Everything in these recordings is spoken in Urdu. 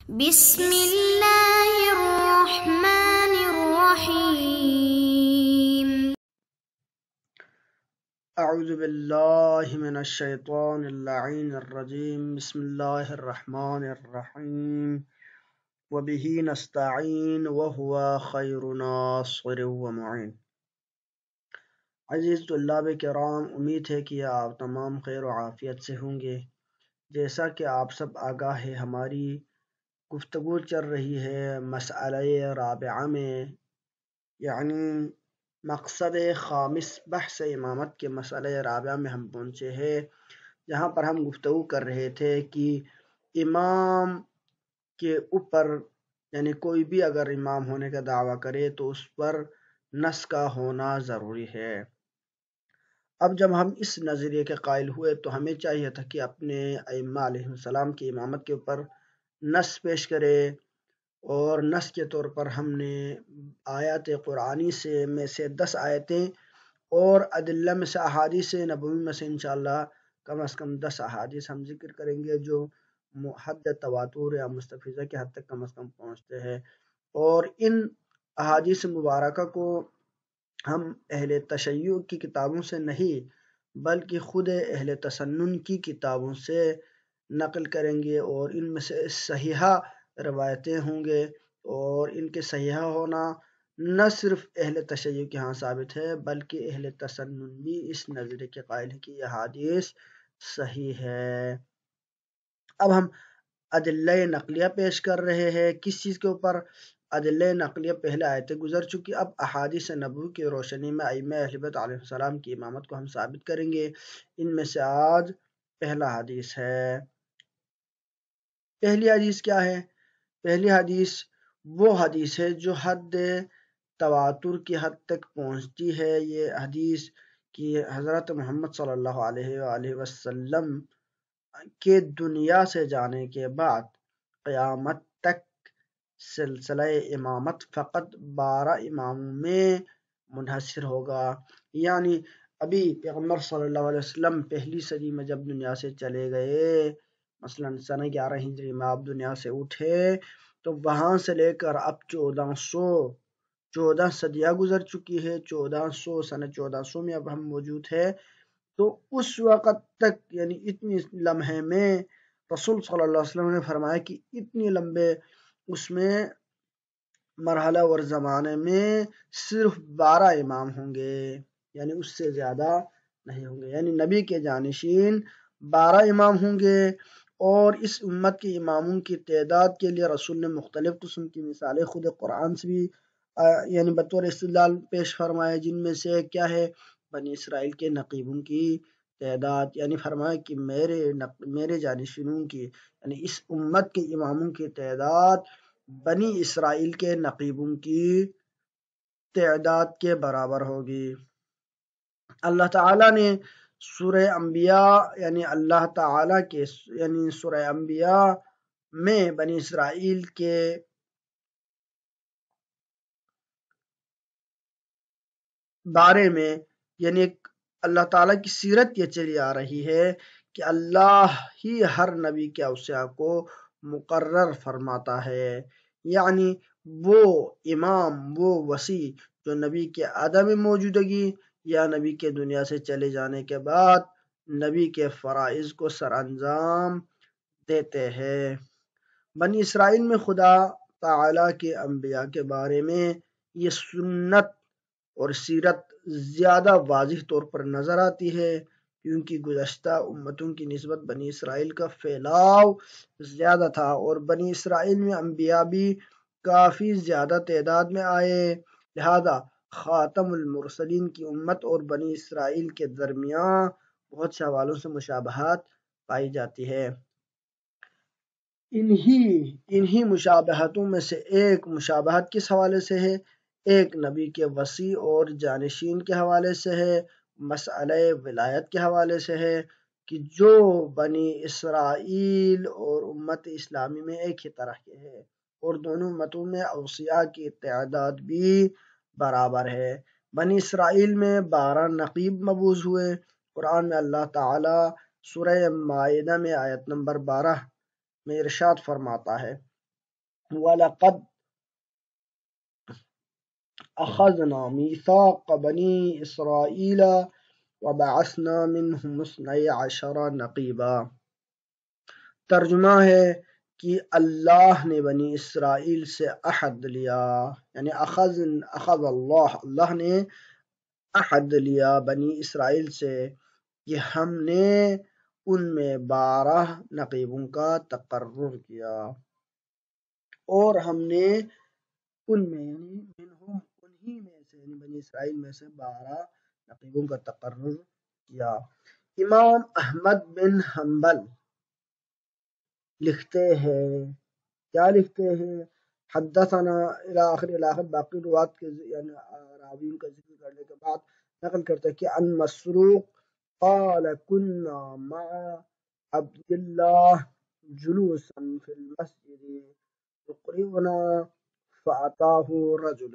بسم الله الرحمن الرحيم. أعوذ بالله من الشيطان اللعين الرجيم. بسم الله الرحمن الرحيم. وبه نستعين وهو خير ناصر ومعين. عزیز طلاب کرام، امید ہے کہ آپ تمام خیر و عافیت سے ہوں گے۔ جیسا کہ آپ سب آگاہ ہے، ہماری گفتگو چل رہی ہے مسئلہ رابعہ میں، یعنی مقصد خامس بحث امامت کے مسئلہ رابعہ میں ہم پہنچے ہیں، جہاں پر ہم گفتگو کر رہے تھے کہ امام کے اوپر، یعنی کوئی بھی اگر امام ہونے کا دعویٰ کرے تو اس پر نص کا ہونا ضروری ہے۔ اب جب ہم اس نظریے کے قائل ہوئے تو ہمیں چاہیے تھا کہ اپنے ائمہ علیہ السلام کی امامت کے اوپر نص پیش کرے، اور نص کے طور پر ہم نے آیات قرآنی میں سے 10 آیتیں اور ادلہ میں سے احادیث نبوی میں سے انشاءاللہ کم از کم 10 احادیث ہم ذکر کریں گے جو حد تواتر یا مستفیضہ کے حد تک کم از کم پہنچتے ہیں، اور ان احادیث مبارکہ کو ہم اہل تشیع کی کتابوں سے نہیں بلکہ خود اہل تسنن کی کتابوں سے نقل کریں گے، اور ان میں سے صحیحہ روایتیں ہوں گے، اور ان کے صحیحہ ہونا نہ صرف اہل تشیع کے ہاں ثابت ہے بلکہ اہل تسنن بھی اس نظریے کے قائل ہے کہ یہ حدیث صحیح ہے۔ اب ہم ادلہ نقلیہ پیش کر رہے ہیں، کس چیز کے اوپر؟ ادلہ نقلیہ پہلے آیتیں گزر چکی، اب احادیث نبوی کی روشنی میں ائمہ اہل بیت علیہ السلام کی امامت کو ہم ثابت کریں گے۔ ان میں سے آج پہلا حدیث ہے۔ پہلی حدیث کیا ہے؟ پہلی حدیث وہ حدیث ہے جو حد تواتر کی حد تک پہنچتی ہے۔ یہ حدیث کہ حضرت محمد صلی اللہ علیہ وآلہ وسلم کے دنیا سے جانے کے بعد قیامت تک سلسلہ امامت فقط 12 اماموں میں منحصر ہوگا۔ یعنی ابھی پیغمبر صلی اللہ علیہ وسلم پہلی صدی میں جب دنیا سے چلے گئے، مثلا سنہ 11 ہجری میں آپ دنیا سے اٹھے، تو وہاں سے لے کر اب 1400 صدیاں گزر چکی ہے، سنہ 1400 میں اب ہم موجود ہیں۔ تو اس وقت تک، یعنی اتنی لمحے میں رسول صلی اللہ علیہ وسلم نے فرمایا کہ اتنی لمبے اس میں مرحلہ اور زمانے میں صرف 12 امام ہوں گے، یعنی اس سے زیادہ نہیں ہوں گے، یعنی نبی کے جانشین 12 امام ہوں گے۔ اور اس امت کے اماموں کی تعداد کے لیے رسول نے مختلف قسم کی مثالیں خود قرآن سے بھی یعنی بطور استدلال پیش فرمائے، جن میں سے کیا ہے؟ بنی اسرائیل کے نقیبوں کی تعداد، یعنی فرمایا کہ میرے جانشینوں کی، یعنی اس امت کے اماموں کی تعداد بنی اسرائیل کے نقیبوں کی تعداد کے برابر ہوگی۔ اللہ تعالیٰ نے سورہ انبیاء سورہ انبیاء میں بنی اسرائیل کے بارے میں، یعنی اللہ تعالیٰ کی سیرت یہ چلی آ رہی ہے کہ اللہ ہی ہر نبی کے اوصیاء کو مقرر فرماتا ہے، یعنی وہ امام، وہ وصی جو نبی کے عدم موجودگی یا نبی کے دنیا سے چلے جانے کے بعد نبی کے فرائض کو سر انجام دیتے ہیں۔ بنی اسرائیل میں خدا تعالیٰ کے انبیاء کے بارے میں یہ سنت اور سیرت زیادہ واضح طور پر نظر آتی ہے، کیونکہ گزشتہ امتوں کی نسبت بنی اسرائیل کا پھیلاؤ زیادہ تھا، اور بنی اسرائیل میں انبیاء بھی کافی زیادہ تعداد میں آئے، لہذا خاتم المرسلین کی امت اور بنی اسرائیل کے درمیان بہت سے حوالوں سے مشابہت پائی جاتی ہے۔ انہی مشابہتوں میں سے ایک مشابہت کس حوالے سے ہے؟ ایک نبی کے وصی اور جانشین کے حوالے سے ہے، مسئلہ ولایت کے حوالے سے ہے، کہ جو بنی اسرائیل اور امت اسلامی میں ایک ہی طرح کے ہے، اور دونوں امتوں میں اوصیاء کی تعداد بھی برابر ہے۔ بنی اسرائیل میں 12 نقیب مبعوث ہوئے۔ قرآن میں اللہ تعالی سورہ مائدہ میں آیت نمبر 12 میں ارشاد فرماتا ہے وَلَقَدْ أَخَذْنَا مِيثَاقَ بَنِي إِسْرَائِيلَ وَبَعَثْنَا مِنْهُمُ اثْنَيْ عَشَرَ نَقِيبًا۔ ترجمہ ہے کہ اللہ نے بنی اسرائیل سے عہد لیا، یعنی اخذ اللہ نے عہد لیا بنی اسرائیل سے کہ ہم نے ان میں 12 نقیبوں کا تقرر کیا، اور ہم نے ان میں یعنی منہم انہی میں سے یعنی بنی اسرائیل میں سے 12 نقیبوں کا تقرر کیا۔ امام احمد بن حنبل لکھتے ہیں، کیا لکھتے ہیں؟ حدثنا الاخر باقی روات کے یعنی راویوں کا ذکر کرنے کے بعد نقل کرتے ہیں کہ ان مسروق قال كنا مع عبد الله جلوسا في المسجد يقرئنا فأتاه رجل،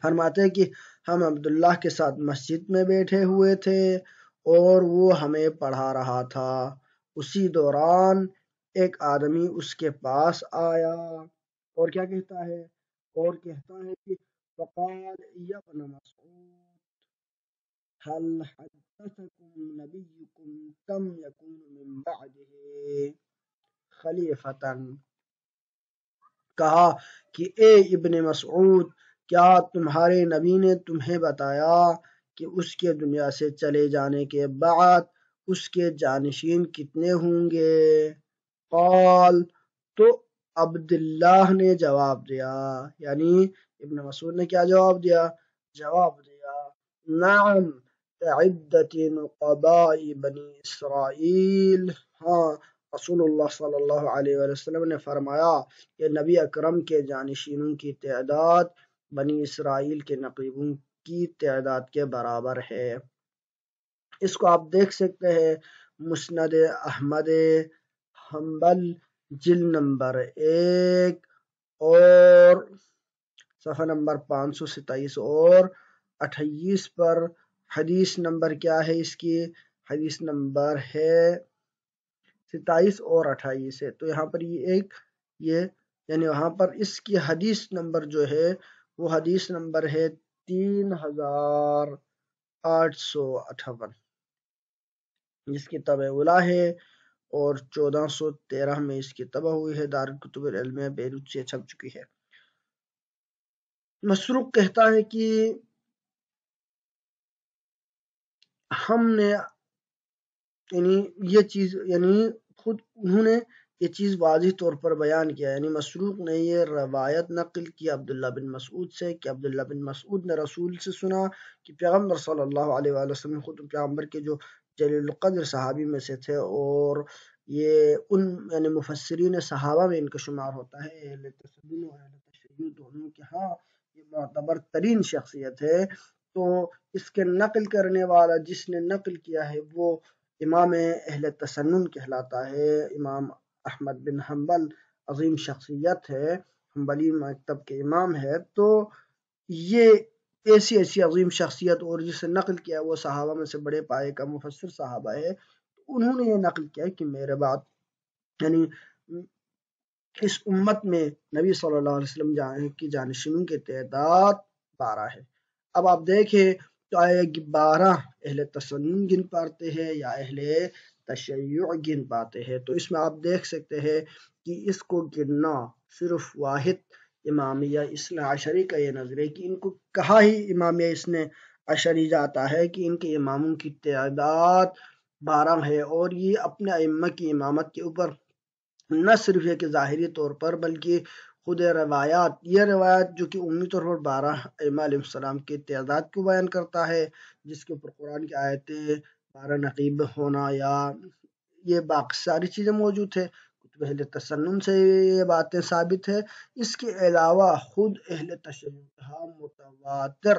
فرماتے ہیں کہ ہم عبداللہ کے ساتھ مسجد میں بیٹھے ہوئے تھے اور وہ ہمیں پڑھا رہا تھا، اسی دوران ایک آدمی اس کے پاس آیا اور کیا کہتا ہے؟ اور کہتا ہے کہ فقال یا ابن مسعود هل حدثكم نبيكم كم يكون من بعده خلیفۃ، کہا کہ اے ابن مسعود کیا تمہارے نبی نے تمہیں بتایا کہ اس کے دنیا سے چلے جانے کے بعد اس کے جانشین کتنے ہوں گے؟ قال، تو عبداللہ نے جواب دیا، یعنی ابن مسعود نے کیا جواب دیا؟ جواب دیا نعم عدت نقباء بنی اسرائیل، ہاں رسول اللہ صلی اللہ علیہ وسلم نے فرمایا کہ نبی اکرم کے جانشینوں کی تعداد بنی اسرائیل کے نقیبوں کی تعداد کے برابر ہے۔ اس کو آپ دیکھ سکتے ہیں مسند احمد حنبل جلد نمبر 1 اور صفحہ نمبر 527 اور 28 پر۔ حدیث نمبر کیا ہے اس کی؟ حدیث نمبر ہے 27 اور 28 ہے، تو یہاں پر یہ یعنی وہاں پر اس کی حدیث نمبر جو ہے وہ حدیث نمبر ہے 3858، جس کی طبع اولیٰ ہے اور 1413 میں اس کی طبع ہوئی ہے، دارالکتب العلمیہ بیروت سے چھپ چکی ہے۔ مسروق کہتا ہے کہ ہم نے یعنی یہ چیز یعنی خود انہوں نے یہ چیز واضح طور پر بیان کیا، یعنی مسروق نے یہ روایت نقل کی عبداللہ بن مسعود سے کہ عبداللہ بن مسعود نے رسول سے سنا کہ پیغمبر صلی اللہ علیہ وآلہ وسلم خود پیغمبر کے جو جلیل القدر صحابی میں سے تھے، اور یہ ان یعنی مفسرین صحابہ میں ان کا شمار ہوتا ہے، اہل تسنن و اہل تشیع دونوں کے ہاں یہ معتبر ترین شخصیت ہے، تو اس کے نقل کرنے والا جس نے نقل کیا ہے وہ امام اہل تسنن کہلاتا ہے، امام احمد بن حنبل عظیم شخصیت ہے، حنبلی مکتب کے امام ہے، تو یہ ایسی عظیم شخصیت اور جس سے نقل کیا وہ صحابہ میں سے بڑے پائے کا مفسر صحابہ ہے، انہوں نے یہ نقل کیا کہ میرے بعد یعنی اس امت میں نبی صلی اللہ علیہ وسلم کی جانشینوں کی تعداد 12 ہے۔ اب آپ دیکھیں تو آئے 12 اہل تسنن گن پاتے ہیں یا اہل تشیع گن پاتے ہیں، تو اس میں آپ دیکھ سکتے ہیں کہ اس کو گننا صرف واحد امامیہ اثنا عشری کا یہ نظریہ کہ ان کو کہا ہی امامیہ اثنا عشری جاتا ہے کہ ان کے اماموں کی تعداد 12 ہے، اور یہ اپنے ائمہ کی امامت کے اوپر نہ صرف یہ کہ ظاہری طور پر بلکہ خود روایات، یہ روایت جو کہ عمومی طور پر 12 ائمہ علیہ السلام کی تعداد کو بیان کرتا ہے، جس کے اوپر قرآن کی آیتیں 12 نقیب ہونا یا یہ باقی ساری چیزیں موجود ہے، کتب اہل تسنن سے یہ باتیں ثابت ہے، اس کے علاوہ خود اہل تشیع متواتر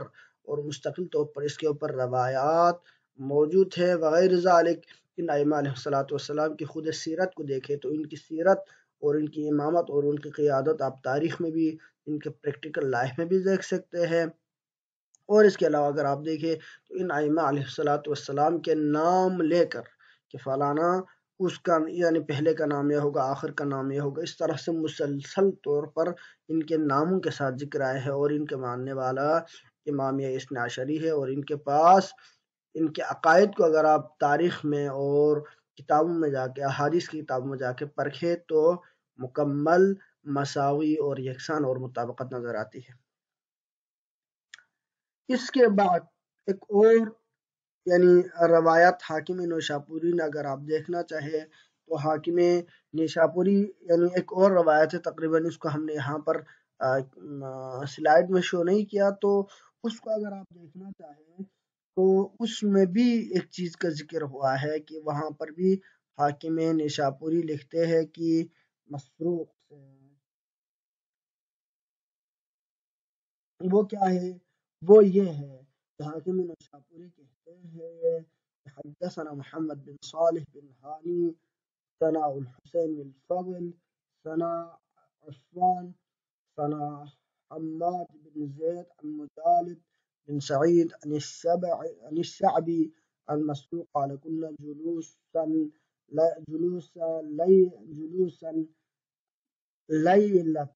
اور مستقل طور پر اس کے اوپر روایات موجود ہے وغیر ذالک۔ ان ائمہ علیہ السلام کی خود سیرت کو دیکھیں تو ان کی سیرت اور ان کی امامت اور ان کی قیادت آپ تاریخ میں بھی، ان کے پریکٹیکل لائف میں بھی دیکھ سکتے ہیں، اور اس کے علاوہ اگر آپ دیکھیں تو ان ائمہ علیہ السلام کے نام لے کر کہ فلانا اس کا یعنی پہلے کا نام یہ ہوگا، آخر کا نام یہ ہوگا، اس طرح سے مسلسل طور پر ان کے ناموں کے ساتھ ذکر آئے ہیں، اور ان کے ماننے والا امامیہ اثنا عشری ہے، اور ان کے پاس ان کے عقائد کو اگر آپ تاریخ میں اور کتابوں میں جا کے، احادیث کی کتابوں میں جا کے پرکھے تو مکمل مساوی اور یکساں اور مطابقت نظر آتی ہے۔ اس کے بعد ایک اور یعنی روایت حاکم نیشاپوری نے اگر آپ دیکھنا چاہے تو حاکم نیشاپوری یعنی ایک اور روایت ہے، تقریباً اس کو ہم نے یہاں پر سلائیڈ میں شو نہیں کیا، تو اس کو اگر آپ دیکھنا چاہیں تو اس میں بھی ایک چیز کا ذکر ہوا ہے کہ وہاں پر بھی حاکم نیشاپوری لکھتے ہیں کہ مسروق سے وہ کیا ہے، وہ یہ ہے کہ حاکم نیشاپوری کہتے ہیں حدثنا محمد بن صالح بن ہانی ثنا الحسين بن الفضل ثنا عثمان ثنا حماد بن زيد عن مجالد بن سعيد عن الشعبي عن مسروق قال كنا جلوسا ليلة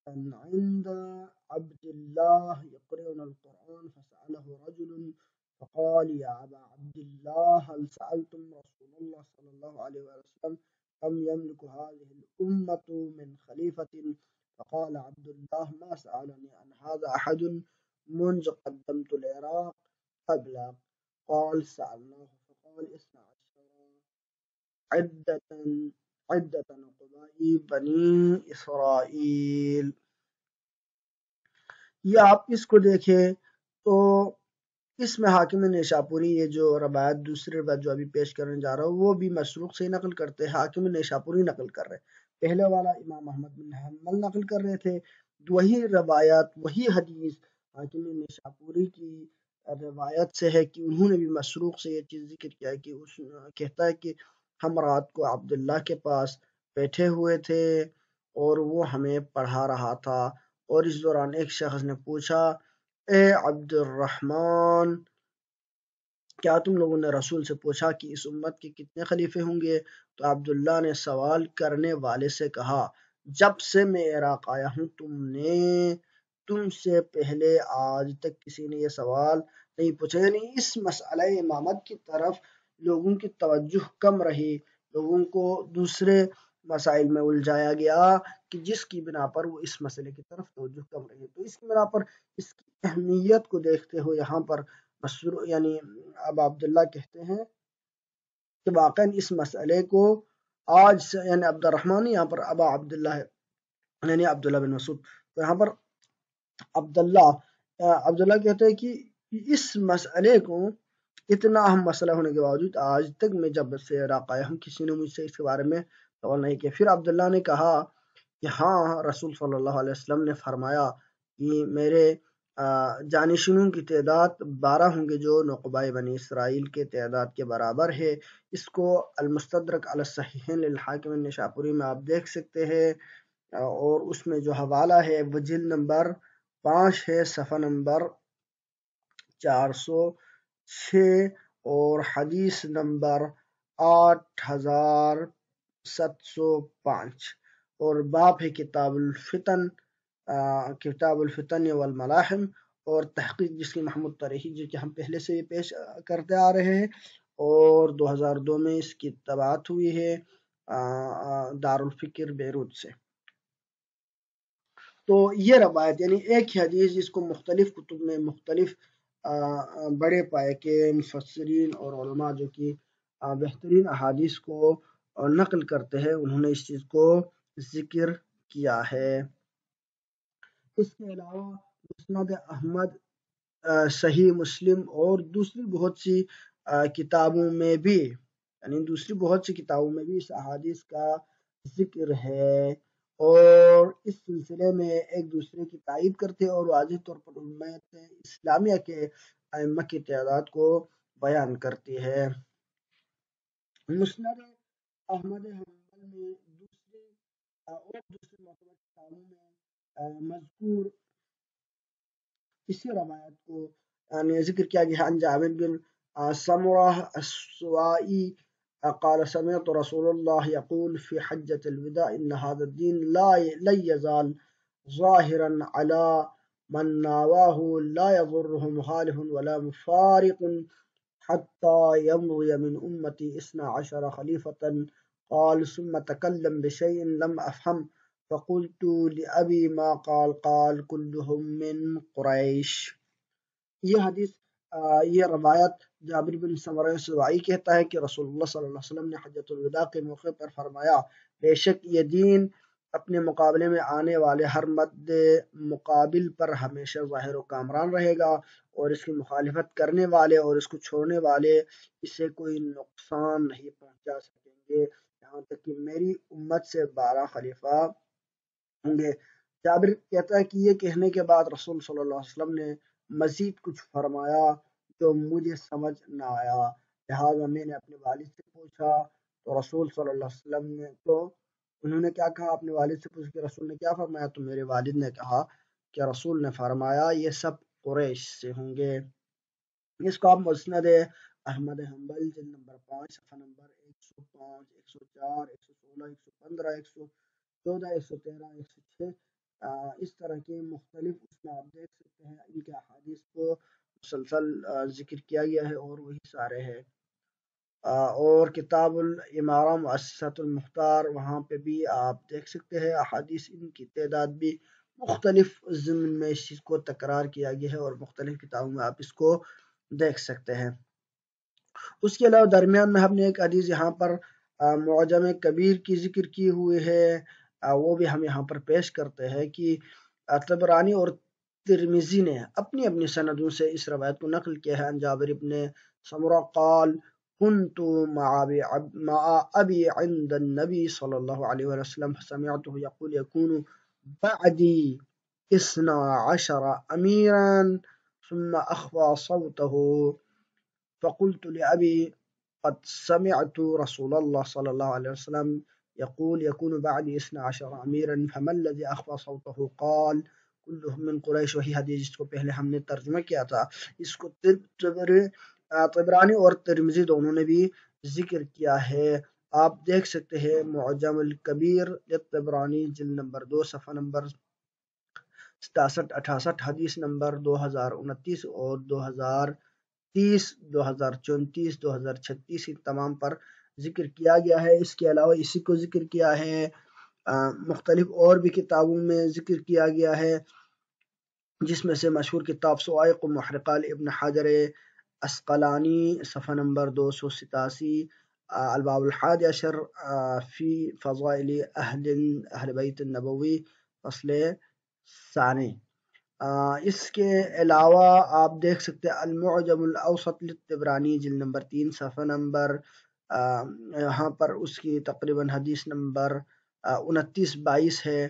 عند عبد الله يقرئنا القرآن فسأله رجل فقال يا أبا عبد الله هل سألتم رسول الله صلى الله عليه وسلم كم يملك هذه الأمة من خليفة؟ فقال عبد الله ما سألني عن هذا أحد منذ قدمت العراق قبلك. قال سألناه فقال 12 عدة نقباء بنی اسرائیل۔ یہ آپ اس کو دیکھیں تو اس میں حاکم نیشاپوری یہ جو روایت دوسری روایت جو ابھی پیش کرنے جا رہا ہوں وہ بھی مسروق سے نقل کرتے ہیں، حاکم نیشاپوری نقل کر رہے، پہلے والا امام احمد بن حنبل نقل کر رہے تھے، وہی روایت وہی حدیث حاکم نیشاپوری کی روایت سے ہے کہ انہوں نے بھی مسروق سے یہ چیز ذکر کیا ہے کہ کہتا ہے کہ ہم رات کو عبداللہ کے پاس بیٹھے ہوئے تھے اور وہ ہمیں پڑھا رہا تھا، اور اس دوران ایک شخص نے پوچھا اے عبد الرحمن کیا تم لوگوں نے رسول سے پوچھا کہ اس امت کے کتنے خلیفے ہوں گے؟ تو عبداللہ نے سوال کرنے والے سے کہا جب سے میں عراق آیا ہوں تم سے پہلے آج تک کسی نے یہ سوال نہیں پوچھا، یعنی اس مسئلہ امامت کی طرف لوگوں کی توجہ کم رہی، لوگوں کو دوسرے مسائل میں الجھایا گیا کہ جس کی بنا پر وہ اس مسئلے کی طرف توجہ کم رہی، تو اس کی بنا پر اس کی اہمیت کو دیکھتے ہوئے یہاں پر یعنی اب عبداللہ کہتے ہیں کہ واقعا اس مسئلے کو آج سے یعنی عبد الرحمن یہاں پر ابا عبداللہ ہے یعنی عبداللہ بن مسعود، تو یہاں پر عبداللہ کہتے ہیں کہ اس مسئلے کو اتنا اہم مسئلہ ہونے کے باوجود آج تک میں جب سے عراق آیا ہوں کسی نے مجھ سے اس کے بارے میں سوال نہیں کیا۔ پھر عبداللہ نے کہا کہ ہاں رسول صلی اللہ علیہ وسلم نے فرمایا کہ میرے جانشینوں کی تعداد 12 ہوں گے جو نقبۂ بنی اسرائیل کے تعداد کے برابر ہے۔ اس کو المستدرک علی الصحیحین للحاکم النشاپوری میں آپ دیکھ سکتے ہیں، اور اس میں جو حوالہ ہے وہ جلد نمبر 5 ہے، صفحہ نمبر 406 اور حدیث نمبر 8705، اور باب ہے کتاب الفتن والملاحم، اور تحقیق جس کی محمود طریحی جو کہ ہم پہلے سے یہ پیش کرتے آ رہے ہیں، اور 2002 میں اس کی طباعت ہوئی ہے دارالفکر بیروت سے۔ تو یہ روایت یعنی ایک ہی حدیث جس کو مختلف کتب میں مختلف بڑے پائے کے مفسرین اور علماء جو کہ بہترین احادیث کو نقل کرتے ہیں انہوں نے اس چیز کو ذکر کیا ہے۔ اس کے علاوہ مسند احمد، صحیح مسلم اور دوسری بہت سی کتابوں میں بھی اس احادیث کا ذکر ہے، اور اس سلسلے میں ایک دوسرے کی تائید کرتے اور واضح طور پر امت اسلامیہ کے ائمہ کی تعداد کو بیان کرتی ہے۔ مسند احمد حنبل میں دوسری معتبر کتابوں میں مذکور اسی روایت کو ذکر کیا گیا عن جابر بن سمرہ السوائی قال سمعت رسول الله يقول في حجة الوداع إن هذا الدين لن يزال ظاهرا على من ناواه لا يضره مخالف ولا مفارق حتى يمضي من أمتي 12 خليفة. قال ثم تكلم بشيء لم أفهم فقلت لأبي ما قال؟ قال كلهم من قریش. یہ حدیث یہ روایت جابر بن سمرہ سوائی کہتا ہے کہ رسول اللہ صلی اللہ علیہ وسلم نے حجۃ الوداع کے موقع پر فرمایا بے شک یہ دین اپنے مقابلے میں آنے والے ہر مد مقابل پر ہمیشہ ظاہر و کامران رہے گا، اور اس کی مخالفت کرنے والے اور اس کو چھوڑنے والے اسے کوئی نقصان نہیں پہنچا سکیں گے یہاں تک کہ میری امت سے 12 خلیفہ ہوں گے۔ جابر کہتا ہے کہ یہ کہنے کے بعد رسول صلی اللہ علیہ وسلم نے مزید کچھ فرمایا جو مجھے سمجھ نہ آیا، لہٰذا میں نے اپنے والد سے پوچھا تو رسول صلی اللہ علیہ وسلم نے انہوں نے کیا کہا؟ اپنے والد سے پوچھا کہ رسول نے کیا فرمایا؟ تو میرے والد نے کہا کہ رسول نے فرمایا یہ سب قریش سے ہوں گے۔ اس کو آپ مسند احمد حنبل جلد نمبر 5 صفحہ نمبر 105 104 116 115 114 113 106 اس طرح کے مختلف اس میں آپ دیکھ سکتے ہیں ان کے احادیث کو مسلسل ذکر کیا گیا ہے اور وہی سارے ہیں۔ اور کتاب الامارہ مؤسسۃ المختار وہاں پہ بھی آپ دیکھ سکتے ہیں احادیث، ان کی تعداد بھی مختلف ضمن میں اس چیز کو تکرار کیا گیا ہے اور مختلف کتابوں میں آپ اس کو دیکھ سکتے ہیں۔ اس کے علاوہ درمیان میں ہم نے ایک حدیث یہاں پر معجم کبیر کی ذکر کی ہوئی ہے، وہ بھی ہم یہاں پر پیش کرتے ہیں کہ طبرانی اور ترمذی نے اپنی اپنی سندوں سے اس روایت کو نقل کیا ہے۔ عن جابر بن سمرہ قال كنت مع ابي عند النبي صلى الله عليه وسلم فسمعته يقول يكون بعدي 12 اميرا ثم اخفى صوته فقلت لأبي قد سمعت رسول الله صلى الله عليه وسلم يقول يكون بعدي 12 أميرا فما الذي أخفى صوته؟ قال كلهم من قریش۔ وہی حدیث جس کو پہلے ہم نے ترجمہ کیا تھا، اس کو طبرانی اور ترمذی دونوں نے بھی ذکر کیا ہے۔ آپ دیکھ سکتے ہیں معجم الکبیر طبرانی جلد نمبر 2 صفحہ نمبر 67-68 حدیث نمبر 2029 اور 2030 2034 2036 ان تمام پر ذکر کیا گیا ہے۔ اس کے علاوہ اسی کو ذکر کیا ہے مختلف اور بھی کتابوں میں ذکر کیا گیا ہے، جس میں سے مشہور کتاب صواعق محرقہ ابن حجر اسقلانی صفحہ نمبر 287، الباب الحادی عشر فی فضائل اہل بیت النبوی فصل ثانی۔ اس کے علاوہ آپ دیکھ سکتے ہیں المعجم الاوسط للطبرانی جلد نمبر 3 صفحہ نمبر یہاں پر اس کی تقریباً حدیث نمبر 29-22 ہے،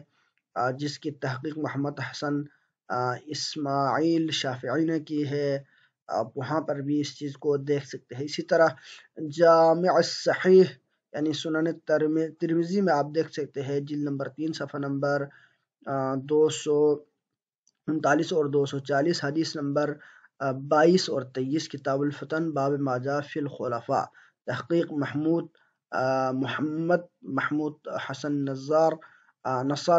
جس کی تحقیق محمد حسن اسماعیل شافعی نے کی ہے۔ آپ وہاں پر بھی اس چیز کو دیکھ سکتے ہیں۔ اسی طرح جامع الصحیح یعنی سنن ترمذی میں آپ دیکھ سکتے ہیں جلد نمبر 3 صفحہ نمبر 239 اور 240 حدیث نمبر 22 اور 23، کتاب الفتن باب ما جاء فی الخلفاء تحقیق محمد محمود حسن نصار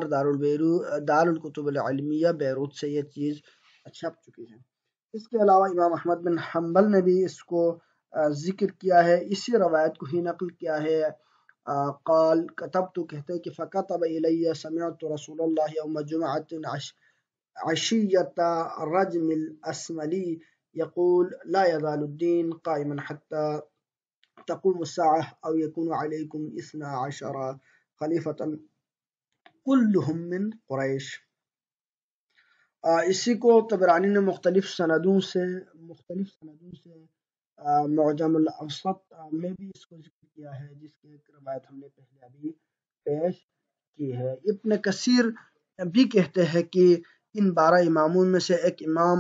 دار الکتب العلمیہ بیروت سے یہ چیز چھپ چکی ہے۔ اس کے علاوہ امام احمد بن حنبل نے بھی اس کو ذکر کیا ہے، اسی روایت کو ہی نقل کیا ہے۔ قال کتبت کہتے کہ فکتب الی سمعت رسول اللہ یوم جمعۃ عشیۃ رجم الاسملی یقول لا يزال الدین قائما حتى تقوم الساعة او يكون عليكم 12 خلیفۃ كلهم من قریش۔ اسی کو طبرانی نے مختلف سندوں سے معجم الاوسط میں بھی اس کو ذکر کیا ہے، جس کی ایک روایت ہم نے پہلے ابھی پیش کی ہے۔ ابن کثیر بھی کہتے ہیں کہ ان 12 اماموں میں سے ایک امام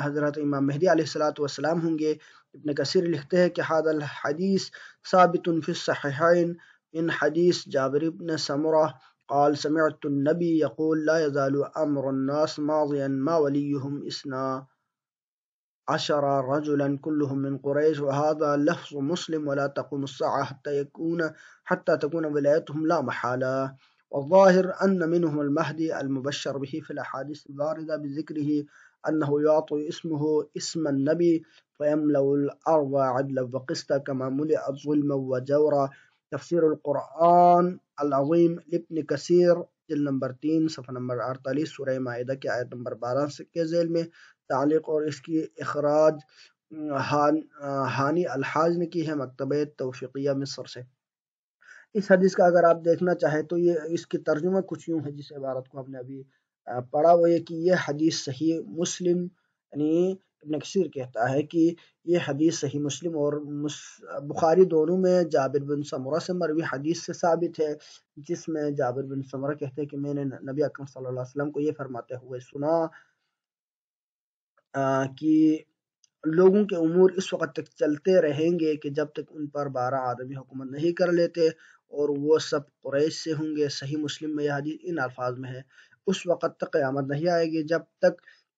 حضرت امام مہدی علیہ الصلوۃ والسلام ہوں گے۔ ابن کثیر لکھتے ہیں کہ ھذا الحدیث ثابت فی الصحیحین من حدیث جابر بن سمرہ قال سمعت النبی یقول لا يزال امر الناس ماضیا ما ولیہم عشر رجلا كلهم من قريش وهذا لفظ مسلم ولا تقوم الساعة حتى تكون ولايتهم لا محالة. والظاهر أن منهم المهدي المبشر به في الأحاديث الواردة بذكره أنه يعطي اسمه اسم النبي فيملأ الأرض عدلا وقسطا كما ملئت ظلما وجورا. تفسير القرآن العظيم لابن كثير جلد نمبر 3 صفحہ نمبر 48 سورہ مائدہ کی آیت نمبر 12 کے ذیل میں تعلیق اور اس کی اخراج ہانی الحاج نے کی ہے مکتبہ توفیقیہ مصر سے۔ اس حدیث کا اگر آپ دیکھنا چاہیں تو یہ اس کی ترجمہ کچھ یوں ہے جس عبارت کو ہم نے ابھی پڑھا، وہ یہ کہ یہ حدیث صحیح مسلم، یعنی ابن کثیر کہتا ہے کہ یہ حدیث صحیح مسلم اور بخاری دونوں میں جابر بن سمرہ سے مروی حدیث سے ثابت ہے، جس میں جابر بن سمرہ کہتے ہیں کہ میں نے نبی اکرم صلی اللہ علیہ وسلم کو یہ فرماتے ہوئے سنا کہ لوگوں کے امور اس وقت تک چلتے رہیں گے کہ جب تک ان پر 12 آدمی حکومت نہیں کر لیتے، اور وہ سب قریش سے ہوں گے۔ صحیح مسلم میں یہ حدیث ان الفاظ میں ہے، اس وقت تک قیامت نہیں آئے گی جب تک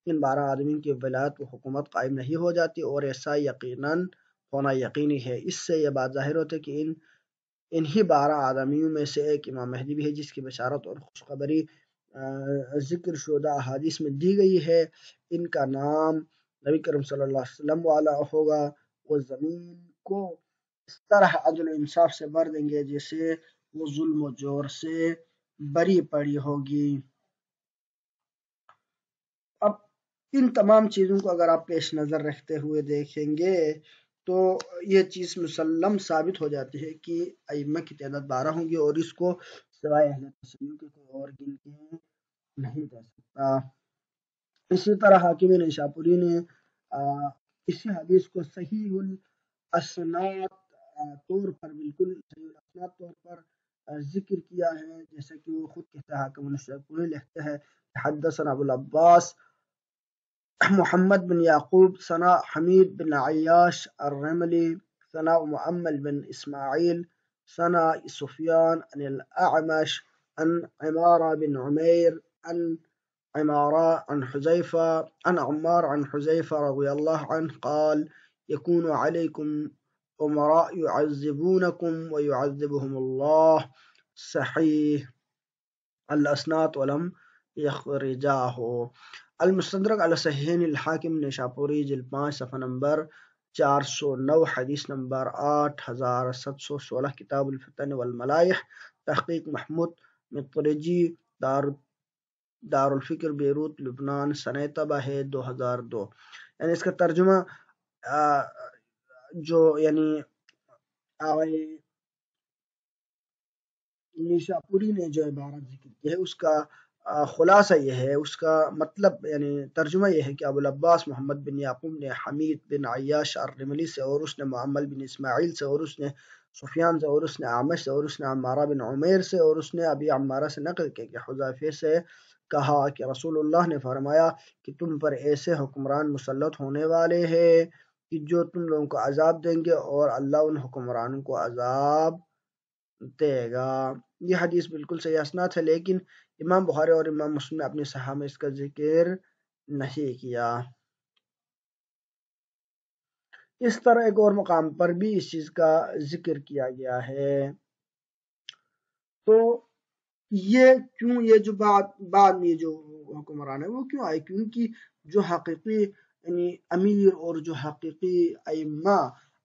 ان 12 آدمی کی ولایت و حکومت قائم نہیں ہو جاتی، اور ایسا یقیناً ہونا یقینی ہے۔ اس سے یہ بات ظاہر ہوتی ہے کہ انہی 12 آدمیوں میں سے ایک امام مہدی بھی ہے، جس کی بشارت اور خوشخبری ذکر شدہ احادیث میں دی گئی ہے۔ ان کا نام نبی کریم صلی اللہ علیہ وسلم والا ہوگا، وہ زمین کو اس طرح عدل و انصاف سے بھر دیں گے جیسے وہ ظلم و جور سے بری پڑی ہوگی۔ اب ان تمام چیزوں کو اگر آپ پیش نظر رکھتے ہوئے دیکھیں گے تو یہ چیز مسلم ثابت ہو جاتی ہے کہ ائمہ کی تعداد 12 ہوں گی، اور اس کو سوائے اہل تشیع کے کوئی اور گن کے نہیں جا سکتا۔ اسی طرح حاکم نیشاپوری نے اسی حدیث کو صحیح الاسناد طور پر بالکل صحیح الاسناد طور پر ذکر کیا ہے، جیسا کہ وہ خود کہتا ہے۔ حاکم نیشاپوری لکھتے ہیں حدثنا ابو العباس محمد بن یعقوب ثنا حمید بن عیاش الرملی ثنا معمل بن اسماعیل ثنا سفیان عن الاعمش عن عمارة بن عمير عن عمار عن حذيفة رضي الله عنه قال يكون عليكم أمراء يعذبونكم ويعذبهم الله، صحیح الاسناد ولم يخرجاه۔ المستدرک علی صحیحین الحاکم نیشاپوری جلد 5 صفحہ نمبر 409 حدیث نمبر 8716 کتاب الفتن والملائح، تحقیق محمود مطرجی، دار الفکر بیروت لبنان، سنہ طبع ہے 2002۔ یعنی اس کا ترجمہ جو یعنی نیشاپوری نے جو عبارت ذکر کی ہے اس کا خلاصہ یہ ہے، اس کا مطلب یعنی ترجمہ یہ ہے کہ ابو العباس محمد بن یعقوب نے حمید بن عیاش الرملی سے، اور اس نے معمل بن اسماعیل سے، اور اس نے سفیان سے، اور اس نے اعمش سے، اور اس نے عمارہ بن عمیر سے، اور اس نے ابی عمارہ سے نقل کیا کہ حذیفہ سے کہا کہ رسول اللہ نے فرمایا کہ تم پر ایسے حکمران مسلط ہونے والے ہیں کہ جو تم لوگوں کو عذاب دیں گے، اور اللہ ان حکمرانوں کو عذاب دے گا۔ یہ حدیث بالکل صحیح اسناد ہے، لیکن امام بخاری اور امام مسلم نے اپنی صحیح میں اس کا ذکر نہیں کیا۔ اس طرح ایک اور مقام پر بھی اس چیز کا ذکر کیا گیا ہے۔ تو یہ کیوں، یہ جو بعد میں جو حکمران ہے وہ کیوں آئے؟ کیونکہ جو حقیقی یعنی امیر اور جو حقیقی ائمہ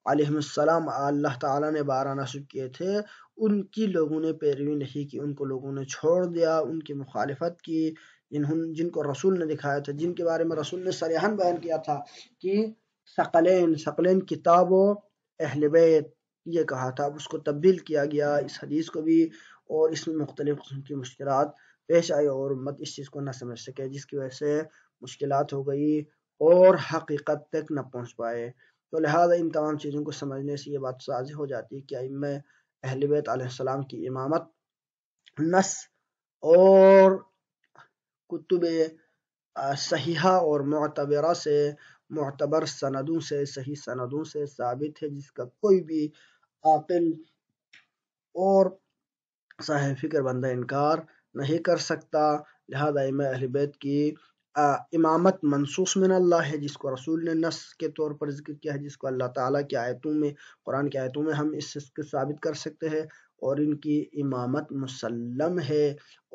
علیہم السلام اللہ تعالیٰ نے 12 نصب کیے تھے، ان کی لوگوں نے پیروی نہیں کی، ان کو لوگوں نے چھوڑ دیا، ان کی مخالفت کی، جن کو رسول نے دکھایا تھا، جن کے بارے میں رسول نے صریحاً بیان کیا تھا کہ ثقلین کتاب و اہل بیت یہ کہا تھا، اب اس کو تبدیل کیا گیا اس حدیث کو بھی، اور اس میں مختلف قسم کی مشکلات پیش آئی اور امت اس چیز کو نہ سمجھ سکے، جس کی وجہ سے مشکلات ہو گئی اور حقیقت تک نہ پہنچ پائے۔ تو لہٰذا ان تمام چیزوں کو سمجھنے سے یہ بات واضح ہو جاتی ہے کہ ائمہ اہل بیت علیہ السلام کی امامت نص اور کتب صحیحہ اور معتبرہ سے، معتبر سندوں سے، صحیح سندوں سے ثابت ہے، جس کا کوئی بھی عاقل اور صاحب فکر بندہ انکار نہیں کر سکتا۔ لہذا ائمہ اہل بیت کی امامت منصوص من اللہ ہے، جس کو رسول نے نص کے طور پر ذکر کیا ہے، جس کو اللہ تعالیٰ کی آیتوں میں، قرآن کی آیتوں میں ہم اس کو ثابت کر سکتے ہیں، اور ان کی امامت مسلم ہے،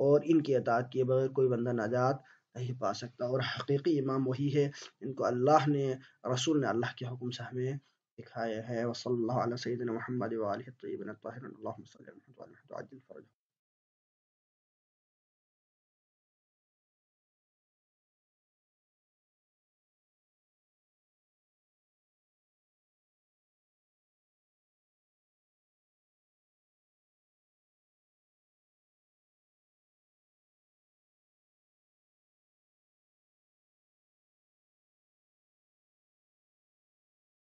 اور ان کی اطاعت کیے بغیر کوئی بندہ نجات نہیں پا سکتا، اور حقیقی امام وہی ہے ان کو اللہ نے، رسول نے اللہ کے حکم سے ہمیں دکھایا ہے۔ وصلی اللہ علیہ سیدنا محمد وآلہ الطیبین الطاہرین، اللہم صلی علی محمد وعلی آل محمد وعجل فرجہ۔